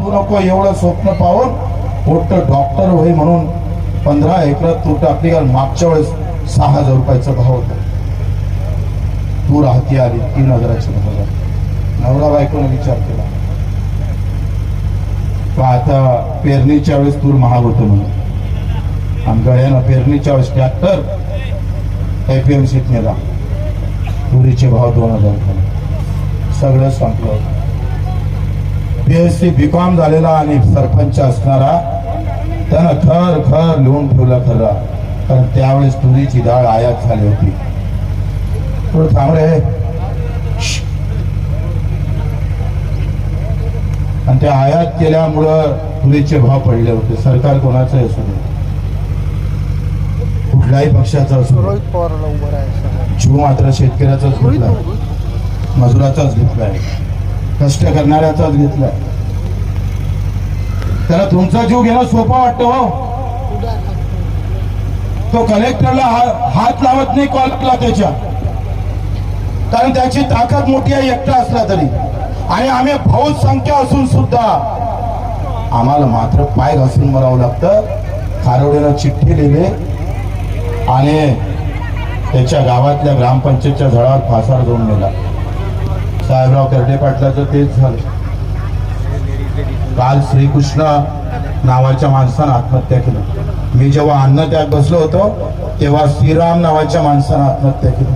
तू नको एवढं स्वप्न पाहून मोठं डॉक्टर होई म्हणून 15 एकरात तू टाकली. कारण मागच्या वेळेस 6,000 रुपयाचा भाव होता. तू राहती आली 3,000ची भाव. नवरा बायकोने विचार केला का आता पेरणीच्या वेळेस तूर महाग होतो म्हणून. आणि गड्यानं पेरणीच्या वेळेस ट्रॅक्टर APMCत नेला. तुरीचे भाव 2,000 झाले. सगळं संपलं. BSc BCom झालेला आणि सरपंच असणारा त्यानं खर लिहून ठेवला खरा. कारण त्यावेळेस तुरीची डाळ आयात झाली होती. थोडं थांब रे. आणि त्या आयात केल्यामुळं तुरीचे भाव पडले होते. सरकार कोणाचं असू दे, कुठल्याही पक्षाचा असू दे, जीव मात्र शेतकऱ्याचाच घेतला, मजुराचाच घेतलाय, कष्ट करणाऱ्याचाच घेतलाय. त्याला तुमचा जीव घेणं सोपं वाटतं हो. तो कलेक्टरला हात लावत नाही कॉलला त्याच्या, कारण त्याची ताकद मोठी आहे एकटा असला तरी. आणि आम्ही बहुसंख्या असून सुद्धा आम्हाला मात्र पाय घासून मरावं लागतं. खारोड्यानं चिठ्ठी लिहिली आणि त्याच्या गावातल्या ग्रामपंचायतच्या झाडावर फासार जाऊन गेला. साहेबराव कर्डे पाटलाचं तेच झालं. काल श्रीकृष्ण नावाच्या माणसानं आत्महत्या केली. मी जेव्हा अन्नत्याग बसलो होतो तेव्हा श्रीराम नावाच्या माणसानं आत्महत्या केली.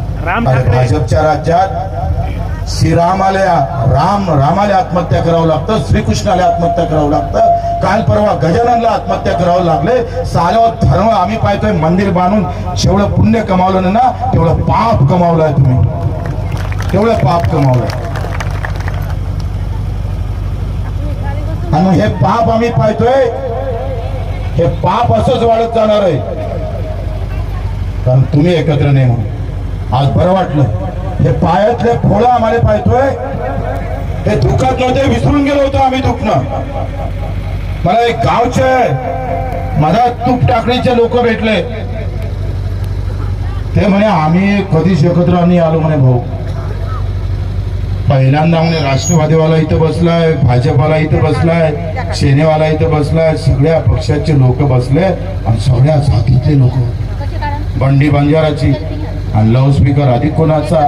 भाजपच्या राज्यात श्रीरामाला रामाला आत्महत्या करावं लागतं, श्रीकृष्णाला आत्महत्या करावं लागतं. काल परवा गजाननला आत्महत्या करावं लागले. साऱ्या धर्म आम्ही पाहतोय मंदिर बांधून जेवढं पुण्य कमावलं ना तेवढं पाप कमावलंय तुम्ही, तेवढं पाप कमावलंय. आणि हे पाप आम्ही पाहतोय, हे पाप असंच वाढत जाणार आहे. कारण तुम्ही एकत्र नाही म्हणून आज बरं वाटलं. हे पायातले फोळं आम्हाला पाहतोय, हे दुखत नव्हते, विसरून गेलो होतो आम्ही दुखणं. मला एक गावचे माझा तूप टाकणीचे लोक भेटले. ते म्हणे आम्ही कधीच एकत्र नाही आलो म्हणे भाऊ. पहिल्यांदा म्हणे राष्ट्रवादीवाला इथं बसलाय, भाजपाला इथं बसलाय, सेनेवाला इथं बसलाय, सगळ्या पक्षाचे लोक बसले आणि सगळ्या जातीतले लोक. बंडी बंजाराची आणि लाऊडस्पीकर अधिक कोणाचा,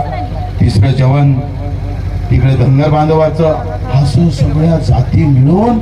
तिसरं जवान तिकडे धनगर बांधवाचं, असं सगळ्या जाती मिळून